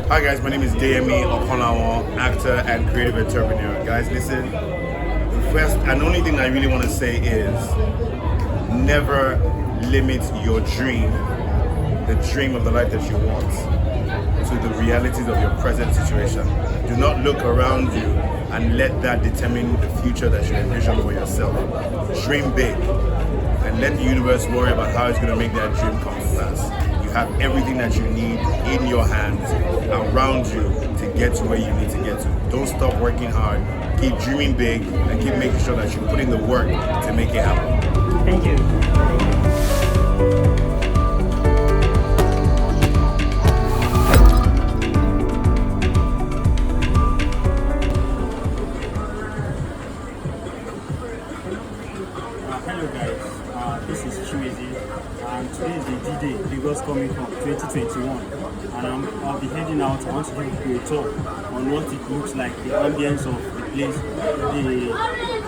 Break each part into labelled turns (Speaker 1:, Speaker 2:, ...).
Speaker 1: Hi guys, my name is Deyemi, Okanlanwon, actor and creative entrepreneur. Guys, listen, the first and only thing I really want to say is never limit your dream, the dream of the life that you want, to the realities of your present situation. Do not look around you and let that determine the future that you envision for yourself. Dream big and let the universe worry about how it's going to make that dream come to pass. You have everything that you need in your hands, around you, to get to where you need to get to. Don't stop working hard. Keep dreaming big and keep making sure that you put in the work to make it happen.
Speaker 2: Thank you.
Speaker 3: Hello guys, this is Chiwezi, and today is the D-Day, Lagos Comiccon 2021, and I'll be heading out. I want to give you a talk on what it looks like, the ambience of the place, the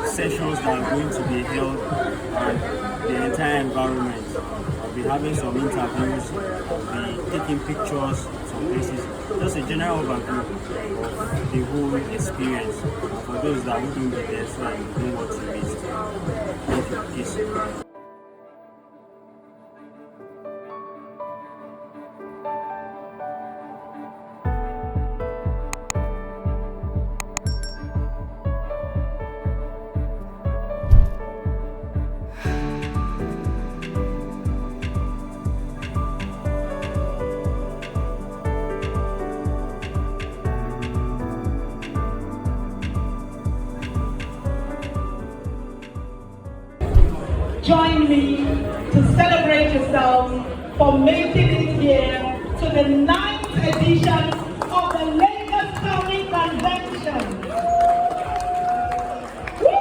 Speaker 3: sessions that are going to be held, and the entire environment. I'll be having some interviews, I'll be taking pictures, some places, just a general overview of the whole experience for those that wouldn't be there, so I know what to miss. Thank you. Peace.
Speaker 4: Join me to celebrate yourselves for making it here to the 9th edition of the Lagos Comic Convention. Woo!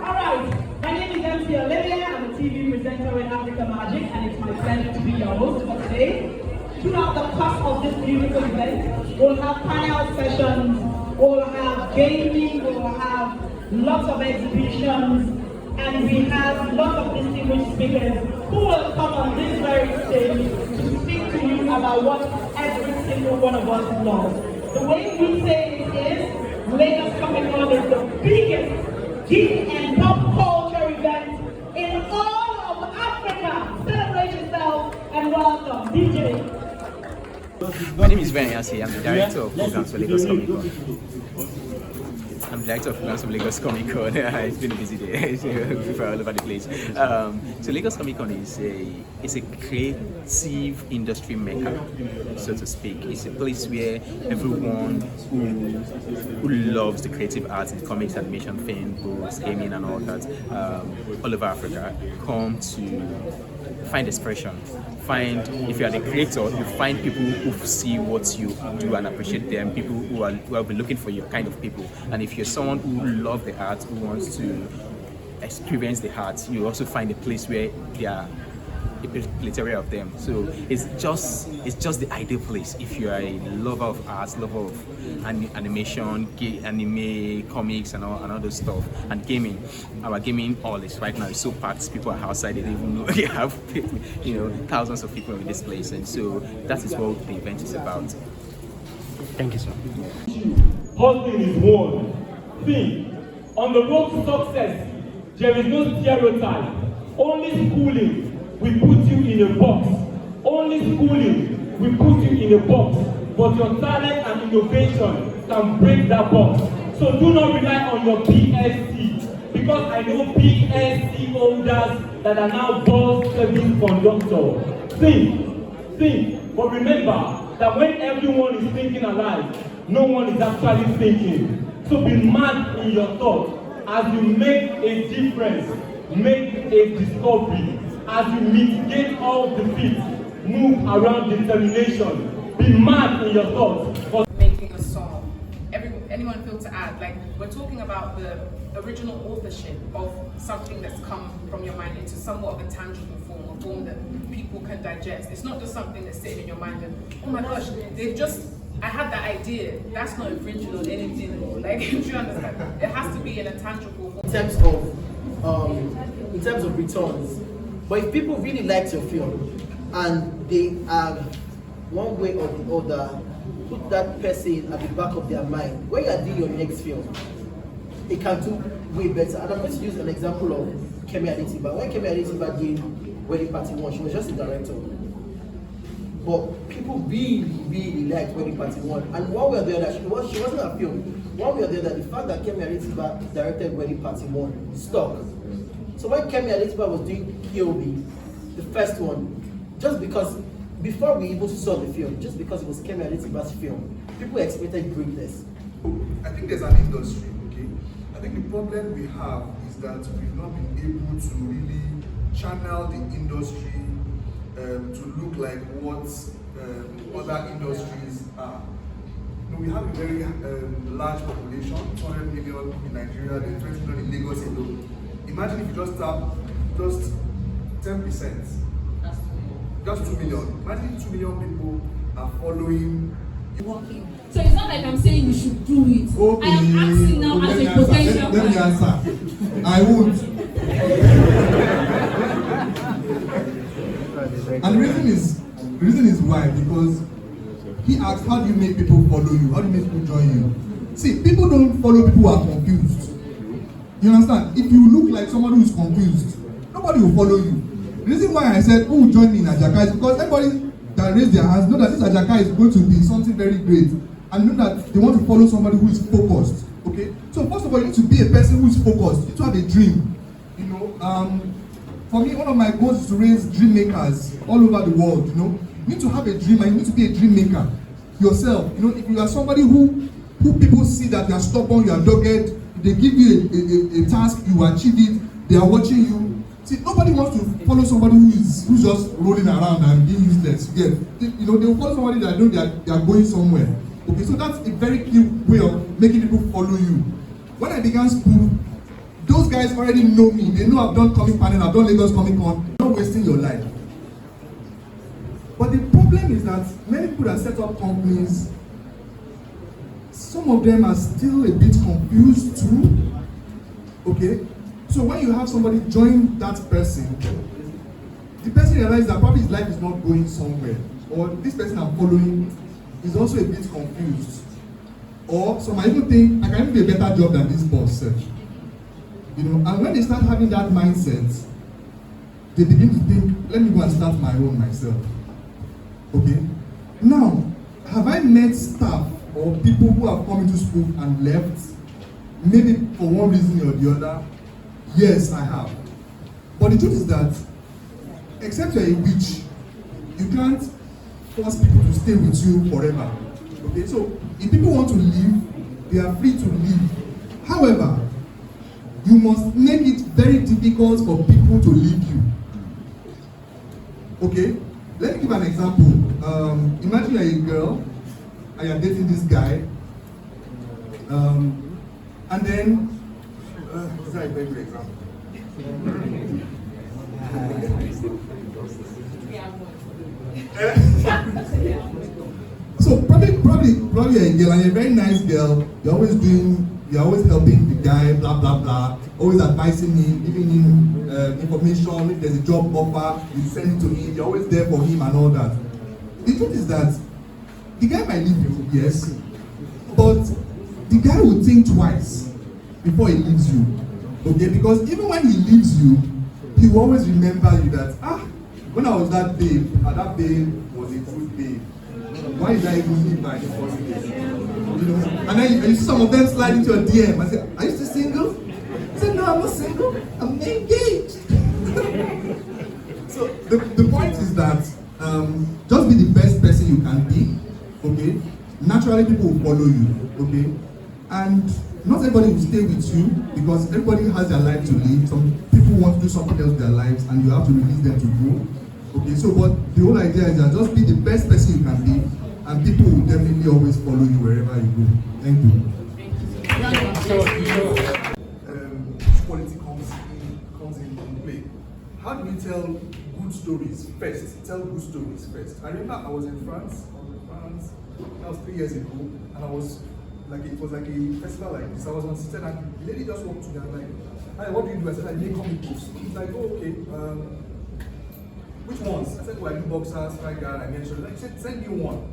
Speaker 4: All right, my name is MC Olivia. I'm a TV presenter with Africa Magic, and it's my pleasure to be your host for today. Throughout the course of this beautiful event, we'll have panel sessions, we'll have gaming, we'll have lots of exhibitions, and we have lots of distinguished speakers who will come on this very stage to speak to you about what every single one of us loves. The way we say it is, Lagos Comiccon is the biggest geek and pop culture event in all of Africa. Celebrate yourself and welcome, DJ.
Speaker 5: My name is Ben Yasi. I'm the director of programs for Lagos Comiccon. I'm the director of programs for Lagos Comiccon. It's been a busy day. We're all over the place. So Lagos Comiccon is a creative industry mecca, so to speak. It's a place where everyone who loves the creative arts, the comics, animation, film, books, gaming, and all that, all over Africa, come to find expression. If you are the creator, you find people who see what you do and appreciate them, people who have been looking for your kind of people. And if you're someone who loves the art, who wants to experience the art, you also find a place where there are a plethora of them. So it's just the ideal place if you are a lover of arts, lover of animation, anime, comics, and all those stuff, and gaming. Our gaming hall is right now is so packed. People are outside; they don't even know they have thousands of people in this place, and so that is what the event is about.
Speaker 2: Thank you, sir.
Speaker 6: Hustling is one thing. On the road to success, there is no stereotype. Only schooling will put you in a box. Only schooling will put you in a box. But your talent and innovation can break that box. So do not rely on your PSC. Because I know PSC holders that are now bus service conductor. Think. But remember that when everyone is thinking alive, no one is actually thinking. So be mad in your thoughts as you make a difference, make a discovery, as you mitigate all defeats, move around determination. Be mad in your thoughts.
Speaker 7: Making a song. Anyone feel to add? Like, we're talking about the original authorship of something that's come from your mind into somewhat of a tangible form, a form that people can digest. It's not just something that's sitting in your mind and, oh my gosh, I had that idea. That's not infringing on anything. Like, do you understand? It has to be in a tangible form.
Speaker 8: In terms of returns, but if people really liked your film and they have one way or the other, put that person at the back of their mind. When you are doing your next film, it can do way better. And I'm going to use an example of Kemi Adetiba. When Kemi Adetiba did Wedding Party 1, she was just a director. But people really liked Wedding Party 1. And one way or the other, she wasn't a film. One way or the other, the fact that Kemi Adetiba directed Wedding Party 1 stuck. So when Kemi Adetiba was doing POB, the first one, just because, before we even saw the film, just because it was Kemi Adetiba's film, people expected greatness.
Speaker 9: I think there's an industry, okay? I think the problem we have is that we've not been able to really channel the industry to look like what other industries are. You know, we have a very large population, 200 million in Nigeria, then 20 million in Lagos alone. Imagine if you just tap just 10%, just 2 million. Imagine 2 million people are following.
Speaker 10: Working. So it's not like I'm saying you should do it. Okay. I am asking now as a potential.
Speaker 11: Let me answer. I won't. And the reason is why, because he asked, how do you make people follow you? How do you make people join you? See, people don't follow people who are confused. You understand? If you look like someone who is confused, nobody will follow you. The reason why I said, who will join me in Ajaka is because everybody that raise their hands know that this Ajaka is going to be something very great, and know that they want to follow somebody who is focused. Okay? So first of all, you need to be a person who is focused. You need to have a dream. You know, for me, one of my goals is to raise dream makers all over the world. You know, you need to have a dream, and you need to be a dream maker yourself. You know, if you are somebody who people see that you are stubborn, you are dogged, they give you a task, you achieve it, they are watching you. See, nobody wants to follow somebody who's just rolling around and being useless. You know, they will follow somebody that know they are going somewhere. Okay, so that's a very clear way of making people follow you. When I began school, those guys already know me. They know I've done Comiccon, I've done Lagos Comiccon. You're not wasting your life. But the problem is that many people that set up companies, some of them are still a bit confused too. Okay? So when you have somebody join that person, the person realizes that probably his life is not going somewhere, or this person I'm following is also a bit confused, or some might even think I can even do a better job than this boss. You know, and when they start having that mindset, they begin to think, let me go and start my own myself. Okay? Now, have I met staff or people who have come into school and left, maybe for one reason or the other? Yes, I have. But the truth is that, except you're a witch, you can't force people to stay with you forever. Okay, so if people want to leave, they are free to leave. However, you must make it very difficult for people to leave you. Okay, let me give an example. Imagine you're a girl and you're dating this guy, and then this is a very good example. So probably you're a girl and you're a very nice girl. You're always helping the guy, blah blah blah. Always advising him, giving him information. If there's a job offer, you send it to him. You're always there for him and all that. The truth is that the guy might leave you, yes, but the guy will think twice before he leaves you. Okay, because even when he leaves you, he will always remember you that when I was that babe, and that babe was a good babe. Why did I even leave my first place? You know, and then you see some of them slide into your DM and say, "Are you still single?" I said, "No, I'm not single. I'm engaged." So the point is that just be the best person you can be. Okay, naturally people will follow you. Okay, and not everybody will stay with you because everybody has their life to live. Some people want to do something else with their lives, and you have to release them to go. Okay, so but the whole idea is that just be the best person you can be, and people will definitely always follow you wherever you go. Thank you. Quality comes in play. How do we tell good stories first? Tell good stories first. I remember I was in France. That was 3 years ago, and I was like, it was like a festival like this. I was on stage and the lady just walked to me and like, "Hi, what do you do?" I said, "I make comic books." She's like, "Oh, okay.
Speaker 9: which ones? I said, well, I do boxer, striker, I mentioned. She said, send me one.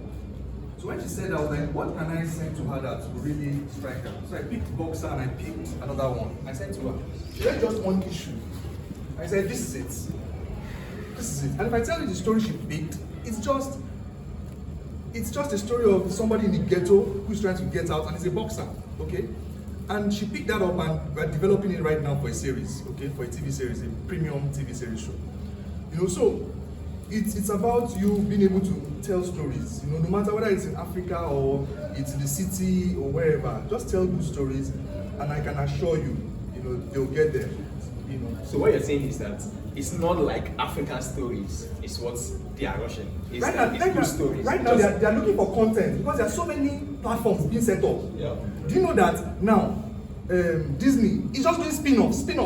Speaker 9: So when she said that, I was like, what can I send to her that will really strike her? So I picked boxer and I picked another one. I sent to her. She had just one issue. I said, this is it. This is it. And if I tell you the story she picked, it's just a story of somebody in the ghetto who's trying to get out, and it's a boxer, okay? And she picked that up, and we're developing it right now for a series, okay? For a TV series, a premium TV series show. You know, so it's about you being able to tell stories, you know, no matter whether it's in Africa or it's in the city or wherever, just tell good stories, and I can assure you, you know, they'll get there, you know.
Speaker 5: So what you're saying is that it's not like African stories, it's what they are rushing. It's good stories.
Speaker 9: Right now they're looking for content because there are so many platforms being set up.
Speaker 5: Yeah.
Speaker 9: Do you know that now Disney is just doing spin-offs? Do you know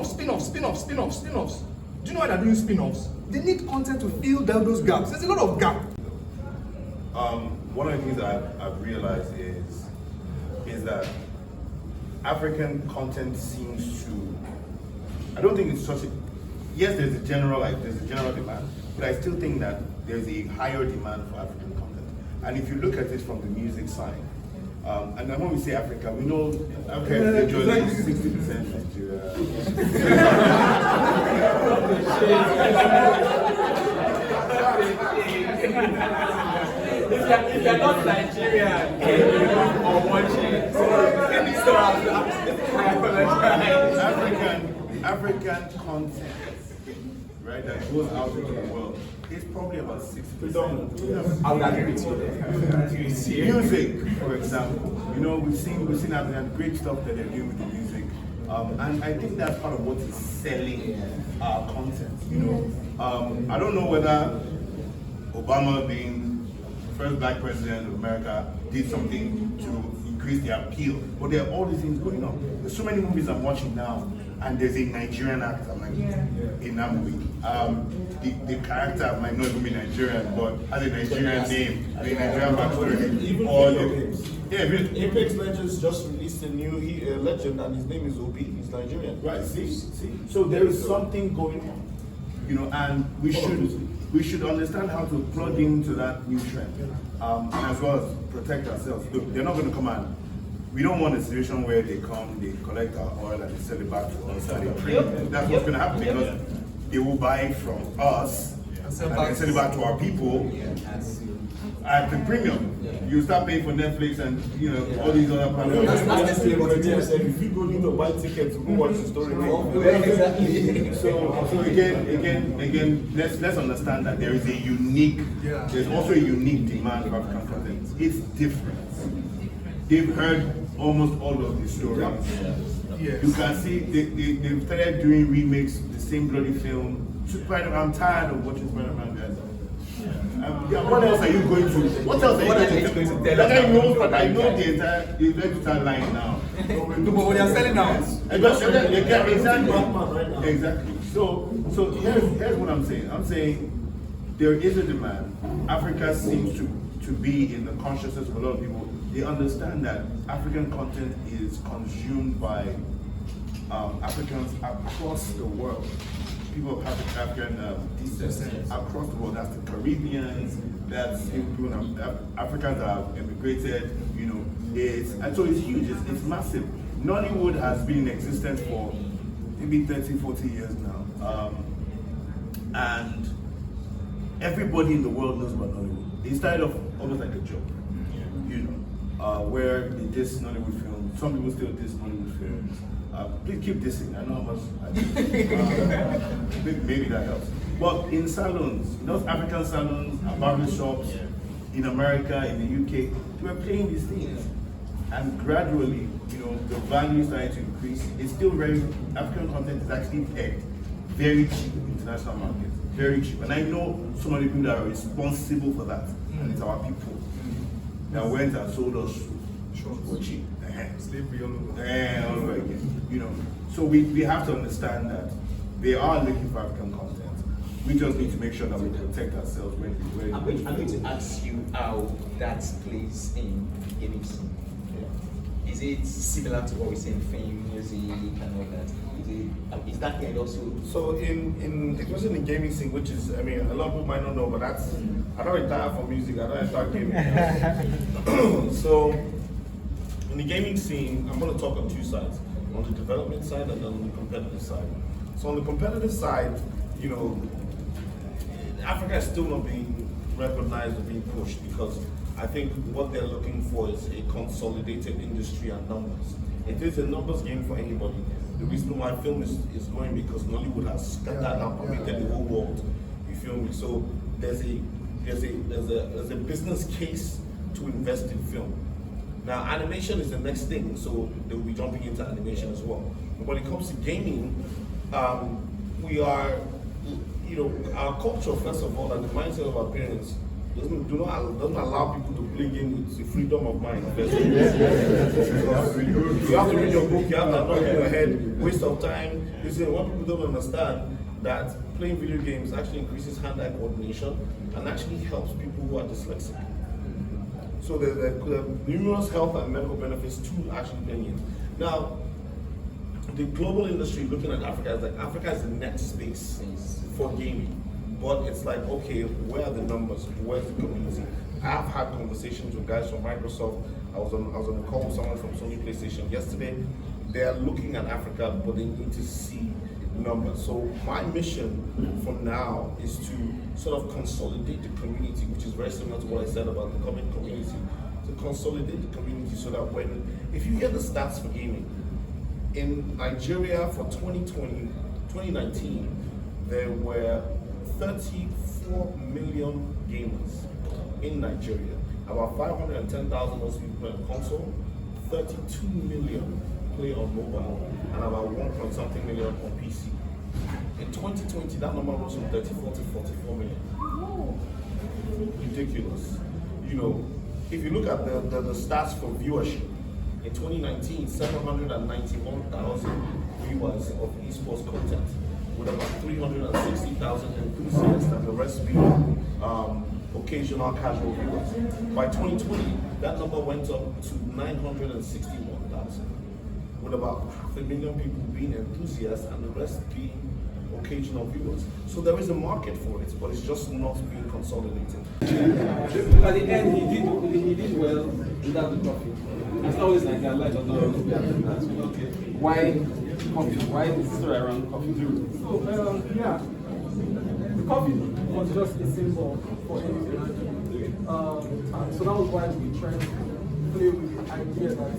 Speaker 9: why they're doing spin-offs? They need content to fill down those gaps. There's a lot of gap.
Speaker 1: One of the things that I've realized is that African content seems to, I don't think it's such a, yes, there's a general demand, but I still think that there's a higher demand for African content. And if you look at it from the music side, and then when we say Africa, we know Africa is 60% Nigeria.
Speaker 5: If you're not Nigerian or watching,
Speaker 1: African content, right, that goes out into the world, is probably about 60%.
Speaker 5: I would agree with you.
Speaker 1: Music, for example, you know, we've seen African great stuff that they're doing with the music, and I think that's part of what is selling our content. You know, I don't know whether Obama being the first black president of America did something to increase the appeal, but there are all these things going on. There's so many movies I'm watching now, and there's a Nigerian actor, I'm like, in that movie. The character might not even be Nigerian, but has a Nigerian name, a Nigerian backstory.
Speaker 12: Even video games.
Speaker 1: Yeah, really.
Speaker 12: Apex Legends just released a new legend, and his name is Oboh. He's Nigerian.
Speaker 1: Right. See. So there is something going on, you know, and we should understand how to plug into that new trend, and as well as protect ourselves. Look, they're not going to come and. We don't want a situation where they come, they collect our oil, and they sell it back to us. And they print. That's what's going to happen because they will buy it from us and then sell it back to our people at the premium. You start paying for Netflix and all these other platforms.
Speaker 12: That's necessarily what it is. If you go need to buy tickets to go watch the story,
Speaker 1: exactly. So again, let's understand that there is a unique. There's also a unique demand for African content. It's different. They've heard almost all of these stories. You can see they've started doing remakes, the same bloody film. I'm tired of watching Spider-Man, guys. What else are you going to? What else are you going to tell? I know the entire start lying now.
Speaker 9: But when you're selling now,
Speaker 1: exactly. So here's what I'm saying. I'm saying there is a demand. Africa seems to be in the consciousness of a lot of people. They understand that African content is consumed by Africans across the world. People of African descent across the world. That's the Caribbeans, that's people, Africans that have emigrated, and so it's huge, it's massive. Nollywood has been in existence for maybe 30, 40 years now. And everybody in the world knows about Nollywood. It started off almost like a joke, where they diss Nollywood films. Some people still diss Nollywood films. Please keep dissing. I know how much I maybe that helps. But in salons, those African salons, barber shops, in America, in the UK, they were playing these things. And gradually, the value started to increase. It's still African content is actually pegged very cheap in international markets. Very cheap. And I know so many people that are responsible for that. And it's our people that went and sold us for cheap.
Speaker 9: Slavery all over.
Speaker 1: All over again. So we have to understand that they are looking for African content. We just need to make sure that we protect ourselves when
Speaker 5: I'm going to ask you how that plays in gaming scene. is it similar to what we see in film, music, and all that? Is that kind also?
Speaker 12: So especially in the gaming scene, which is, I mean, a lot of people might not know, but I don't retire from music, I don't retire gaming. So in the gaming scene, I'm going to talk on two sides, on the development side and on the competitive side. So on the competitive side, you know, Africa is still not being recognized or being pushed because I think what they're looking for is a consolidated industry and numbers. It is a numbers game for anybody. The reason why film is going because Nollywood has scattered and permeated the whole world. You feel me? So there's a business case to invest in film. Now animation is the next thing, so they will be jumping into animation as well. But when it comes to gaming, we are, you know, our culture first of all and the mindset of our parents doesn't allow people to play games with the freedom of mind. You have to read your book, you have to knock in your head, waste of time. You see, what people don't understand that playing video games actually increases hand-eye coordination and actually helps people who are dyslexic. So there are numerous health and medical benefits to actually playing it. Now, the global industry looking at Africa is like Africa is the next space for gaming. But it's like, okay, where are the numbers? Where's the community? I've had conversations with guys from Microsoft. I was on a call with someone from Sony PlayStation yesterday. They're looking at Africa, but they need to see numbers. So my mission from now is to sort of consolidate the community, which is very similar to what I said about the comic community. To consolidate the community so that if you hear the stats for gaming, in Nigeria for 2019, there were 34 million gamers in Nigeria. About 510,000 of those people play on console, 32 million play on mobile, and about 1.something million on PC. In 2020, that number rose from 34 to 44 million. Ridiculous. You know, if you look at the stats for viewership, in 2019, 791,000 viewers of esports content, with about 360,000 enthusiasts and the rest being occasional casual viewers. By 2020, that number went up to 961,000, with about 500,000 people being enthusiasts and the rest being occasional viewers. So there is a market for it, but it's just not being consolidated.
Speaker 13: At the end, he did well without the coffee. It's always like that, like okay. Why coffee? Why is the story around coffee?
Speaker 14: So, yeah, the coffee was just a symbol for anything. And so that was why we tried to play with the idea that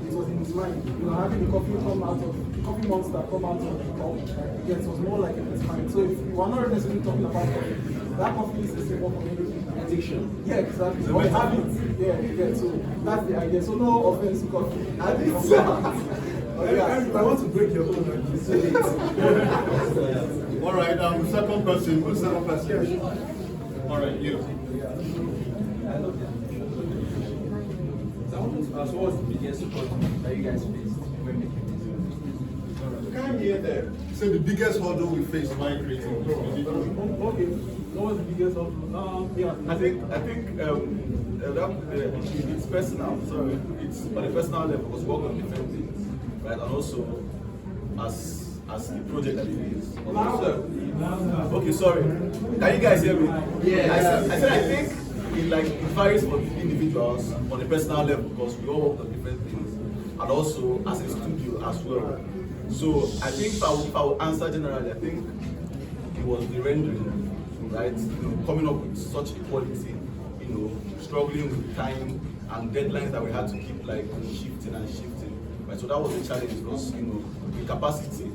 Speaker 14: it was in his mind. You know, having the coffee monster come out of the cup, yes, it was more like in his mind. So if you are not necessarily talking about coffee, that coffee is a symbol for anything. Addiction. Yeah, exactly. Or habit. Yeah, so that's the idea. So no offense to coffee.
Speaker 9: I want to break your own. All right, second person. Who's second person? All right, you.
Speaker 13: So I want to ask, what was the biggest problem that you guys faced when making this?
Speaker 9: You can't hear there. So the biggest hurdle we faced while creating.
Speaker 14: Okay. What was the biggest hurdle? Yeah.
Speaker 13: I think it's personal. Sorry, it's on a personal level because we work on different things, right? And also as the project that it is. Okay, sorry. Can you guys hear me? Yeah. I said I think it varies for individuals on a personal level because we all work on different things, and also as a studio as well. So I think if I will answer generally, I think it was the rendering. Right, coming up with such equality, struggling with time and deadlines that we had to keep shifting and shifting. Right, so that was a challenge because the capacity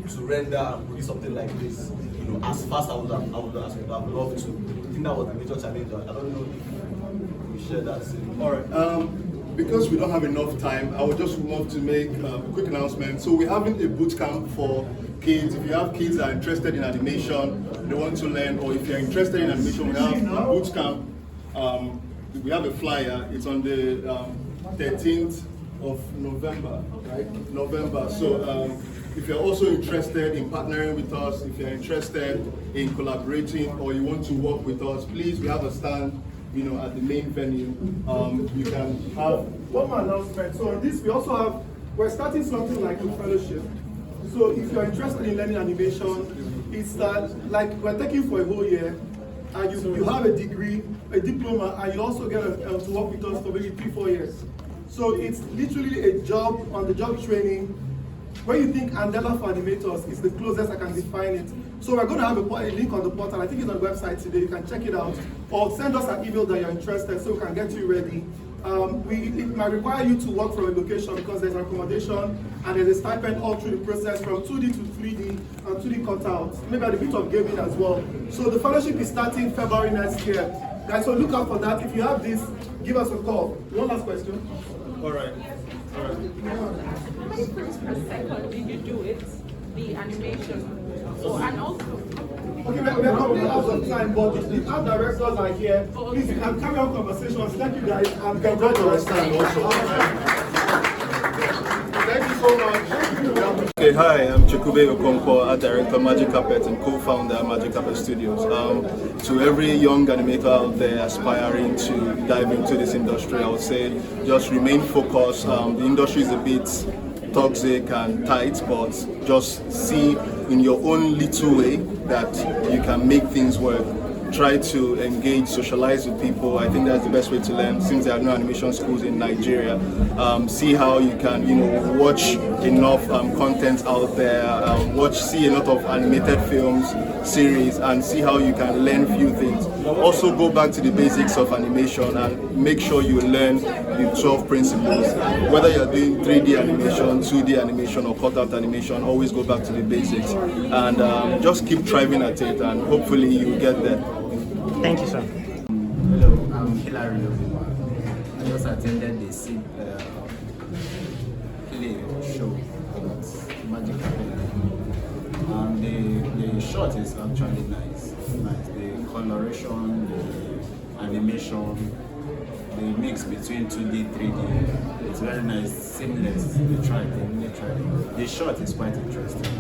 Speaker 13: to render and produce something like this, as fast as I would have loved to. I think that was the major challenge. I don't know if we share that.
Speaker 9: All right. Because we don't have enough time, I would just love to make a quick announcement. So we're having a boot camp for kids. If you have kids that are interested in animation, they want to learn, or if you're interested in animation, we have a boot camp. We have a flyer. It's on the 13th of November, right? November. So if you're also interested in partnering with us, if you're interested in collaborating, or you want to work with us, please, we have a stand
Speaker 15: you know, at the main venue. You can have
Speaker 16: one more announcement. So on this, we also have, we're starting something like a fellowship. So if you're interested in learning animation, it's that like we're taking for a whole year, and you have a degree, a diploma, and you also get to work with us for maybe 3-4 years. So it's literally a job, on the job training. When you think Andela for animators, it's the closest I can define it. So we're going to have a link on the portal. I think it's on the website today. You can check it out, or send us an email that you're interested so we can get you ready. It might require you to work from a location because there's accommodation and there's a stipend all through the process from 2D to 3D and 2D cutouts, maybe a bit of gaming as well. So the fellowship is starting February next year. Guys, so look out for that. If you have this, give us a call. One last question.
Speaker 15: All right.
Speaker 17: How many frames per second did you do it? The animation. So, and also.
Speaker 16: Okay, we're coming out of time, but the art directors are here. Please, you can carry on conversations. Thank you guys, and congratulations.
Speaker 15: Thank you so much. Okay, hi, I'm Chukube Okonkwo, art director, Magic Carpet, and co-founder of Magic Carpet Studios. To every young animator out there aspiring to dive into this industry, I would say just remain focused. The industry is a bit toxic and tight, but just see in your own little way that you can make things work. Try to engage, socialize with people. I think that's the best way to learn, since there are no animation schools in Nigeria. See how you can, you know, watch enough content out there, see a lot of animated films, series, and see how you can learn few things. Also go back to the basics of animation and make sure you learn the 12 principles. Whether you're doing 3D animation, 2D animation, or cutout animation, always go back to the basics and just keep striving at it, and hopefully you'll get there.
Speaker 2: Thank you, sir.
Speaker 5: Hello, I'm Hilary Obinwa. I just attended the play show about Magic Carpet. The shot is actually nice. The coloration, the animation, the mix between 2D, 3D, it's very nice, seamless. They tried it. The shot is quite interesting.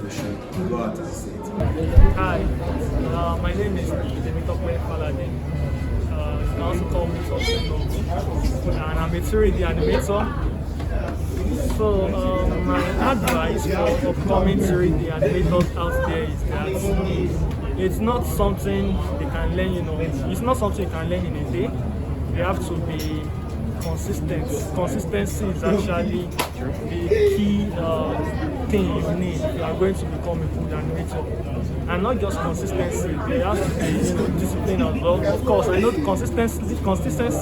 Speaker 5: We should go out and see it.
Speaker 14: Hi, my name is Deyemi Kolade. You can also call me Obinwa, and I'm a 3D animator. So my advice for upcoming 3D animators out there is that it's not something they can learn, you know, it's not something you can learn in a day. You have to be consistent. Consistency is actually the key thing you need if you are going to become a good animator. And not just consistency, there has to be, you know, discipline as well. Of course, I know consistency,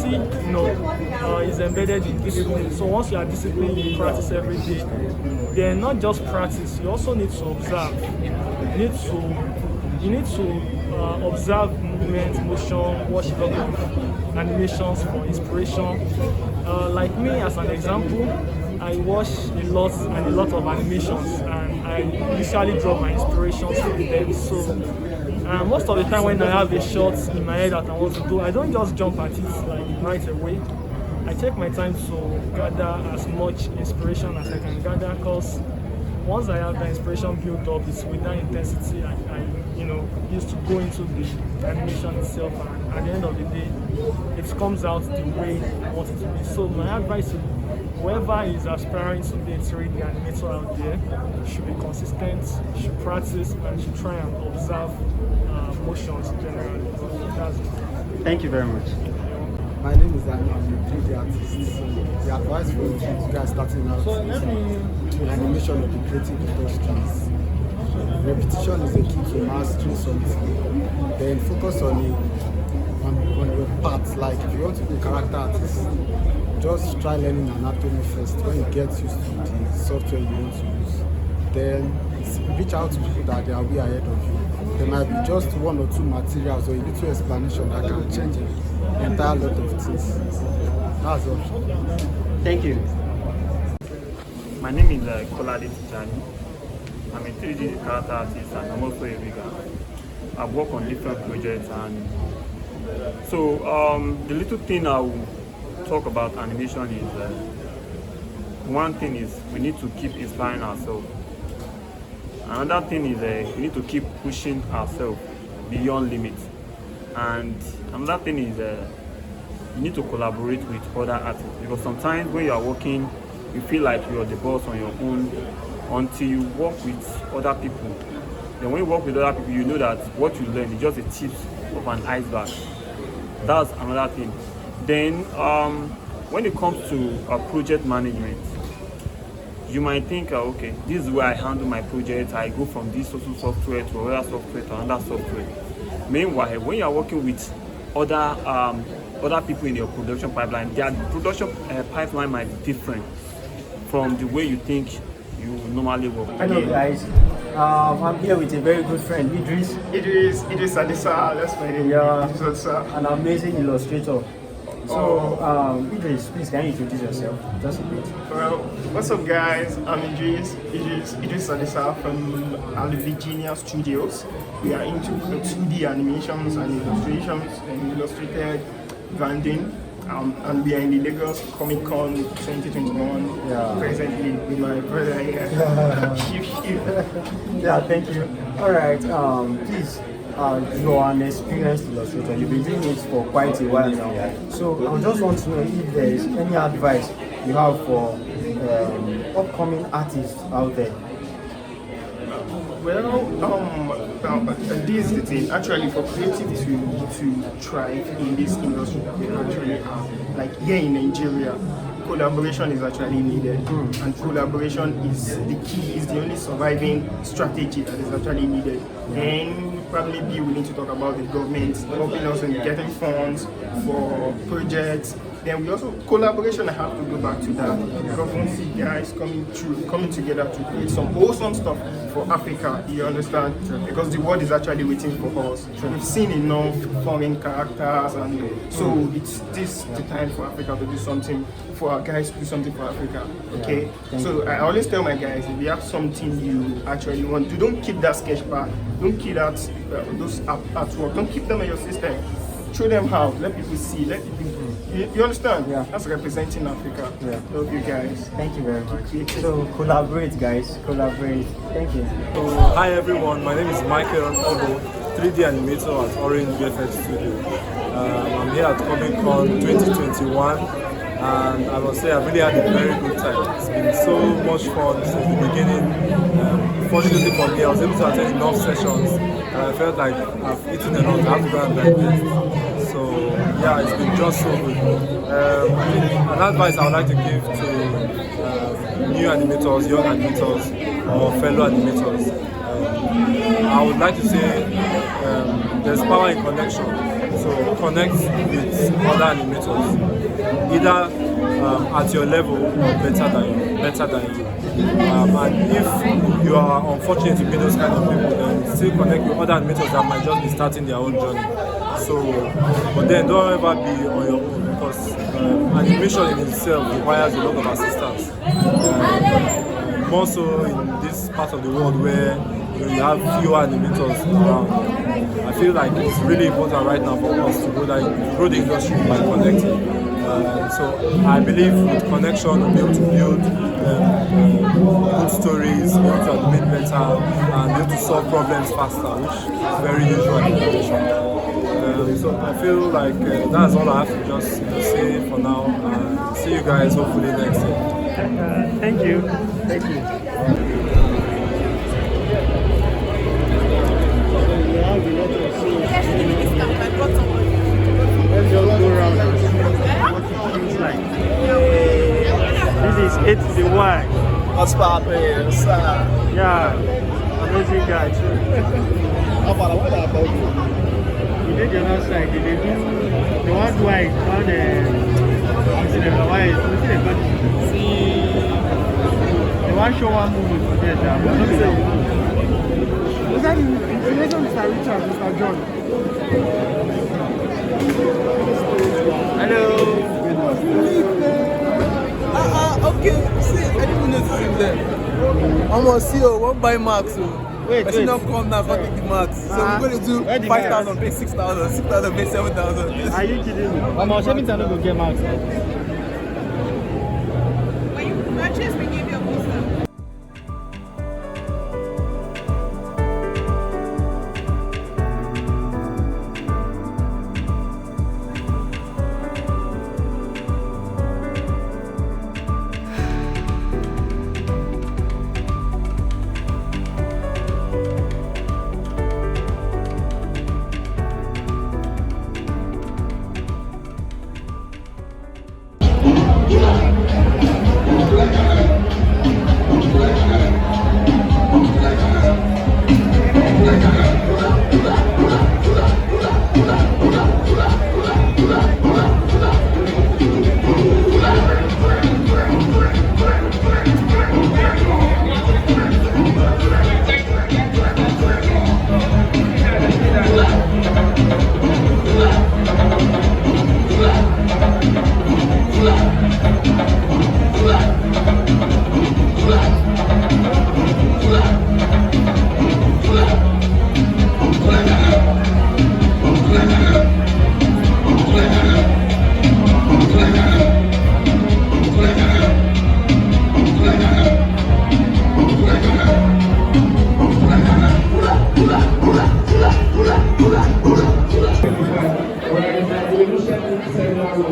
Speaker 14: you know, is embedded in discipline. So once you are disciplined, you practice every day. Then not just practice, you also need to observe. You need to observe movement, motion, watch a lot of animations for inspiration. Like me, as an example, I watch a lot of animations, and I usually draw my inspirations from them. So most of the time when I have a shot in my head that I want to do, I don't just jump at it like right away. I take my time to gather as much inspiration as I can gather, because once I have the inspiration built up, it's with that intensity I you know, used to go into the animation itself, and at the end of the day, it comes out the way I want it to be. So my advice to whoever is aspiring to be a 3D animator out there should be consistent, should practice, and should try and observe motions generally. That's it.
Speaker 2: Thank you very much.
Speaker 18: My name is Deyemi. I'm a 3D artist. The advice for you guys starting out in animation of the creative industry. Repetition is a key to mastering something. Then focus on your parts. Like if you want to be a character artist, just try learning anatomy first. When you get used to the software you want to use, then reach out to people that they are way ahead of you. There might be just one or two materials or a little explanation that can change an entire lot of things. That's all.
Speaker 2: Thank you.
Speaker 3: My name is Kolade Tijani. I'm a 3D character artist, and I'm also a rigger. I've worked on different projects, and so the little thing I will talk about animation is one thing is we need to keep inspiring ourselves. Another thing is we need to keep pushing ourselves beyond limits. And another thing is you need to collaborate with other artists, because sometimes when you are working, you feel like you're the boss on your own until you work with other people. Then when you work with other people, you know that what you learn is just a tip of an iceberg. That's another thing. Then when it comes to project management, you might think, okay, this is where I handle my project. I go from this software to another software to another software. Meanwhile, when you are working with other people in your production pipeline, their production pipeline might be different from the way you think you normally work.
Speaker 2: Hello guys, I'm here with a very good friend, Idris.
Speaker 19: Idris Adisa, that's my name.
Speaker 2: Yeah, an amazing illustrator. So, Idris, please can you introduce yourself just a bit?
Speaker 19: Well, what's up guys? I'm Idris Adisa from Virginia Studios. We are into 2D animations and illustrations and illustrated branding. And we are in the Lagos Comiccon 2021 presently with my brother here.
Speaker 2: Yeah, thank you. Alright, please, you are an experienced illustrator. You've been doing it for quite a while now. So I just want to know if there is any advice you have for upcoming artists out there.
Speaker 19: Well, this is the thing. Actually, for creative to thrive in this industry that we actually have, like here in Nigeria, collaboration is actually needed, and collaboration is the key, is the only surviving strategy that is actually needed. And probably be willing to talk about the government helping us in getting funds for projects. Then we also, collaboration, I have to go back to that, because we see guys coming together to create some awesome stuff for Africa, you understand? Because the world is actually waiting for us. We've seen enough foreign characters, and so it's the time for Africa to do something, for our guys to do something for Africa, okay? So I always tell my guys, if you have something you actually want to, don't keep that sketch pad, don't keep that, those artwork, don't keep them in your system. Show them how, let people see, let people, you understand? Yeah. That's representing Africa. Yeah. Love you guys.
Speaker 2: Thank you very much. So collaborate guys, collaborate. Thank you.
Speaker 20: Hi everyone, my name is Michael Oboh, 3D animator at Orange VFX Studio. I'm here at Comiccon 2021, and I must say I've really had a very good time. It's been so much fun since the beginning. Fortunately for me, I was able to attend enough sessions, and I felt like I've eaten enough. I have to go and digest. So yeah, it's been just so good. An advice I would like to give to new animators, young animators, or fellow animators, I would like to say there's power in connection. So connect with other animators, either at your level or better than you. And if you are unfortunate to meet those kind of people, then still connect with other animators that might just be starting their own journey. So, but then don't ever be on your own, because animation in itself requires a lot of assistance. More so in this part of the world where you have fewer animators around. I feel like it's really important right now for us to grow the industry by connecting. So I believe with connection we'll be able to build good stories, be able to animate better, and be able to solve problems faster, which is very usual in animation. So I feel like that's all I have to just say for now. See you guys hopefully next year.
Speaker 2: Thank you. Thank you.
Speaker 3: Let's just go around and see what it feels like. This is 8 to the Y.
Speaker 21: What's poppin', sir?
Speaker 3: Yeah, amazing guy too.
Speaker 21: How about what about you?
Speaker 3: You did the last side, did they do the one white, one the one show one movie together.
Speaker 14: Was that in relation to Mr. Richard, Mr. John?
Speaker 21: Hello. Okay. See, I didn't notice him there. I'm gonna see you. Won't buy Max. Wait. I should not come now. Can't take the Max. So we're going to do 5,000, pay 6,000, 6,000, pay 7,000.
Speaker 3: Are you kidding me?
Speaker 2: I'm not sure to go get Max.
Speaker 17: When you purchase, we give you a booster.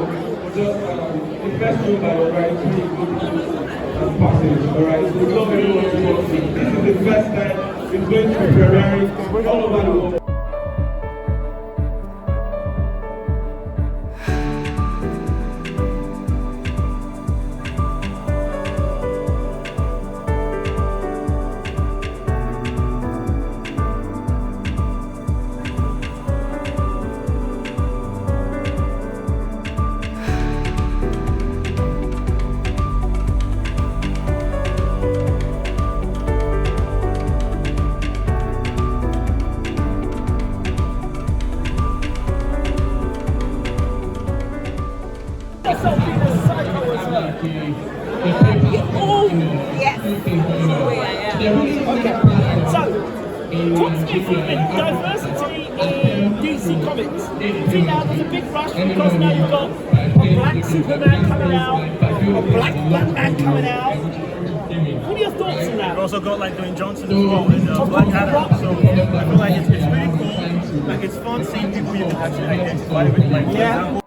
Speaker 6: the first room by your right, passage, alright? So we love everyone to watch it. This is the first time it's going to be premiering all over the world.
Speaker 4: Diversity in DC Comics. See now there's a big rush because now you've got a black Superman coming out, a black Batman coming out. What are your thoughts on that?
Speaker 3: We've also got like Dwayne Johnson as well in Black Adam. So I feel like it's pretty cool. Like it's fun seeing people you can actually identify with. Like for example,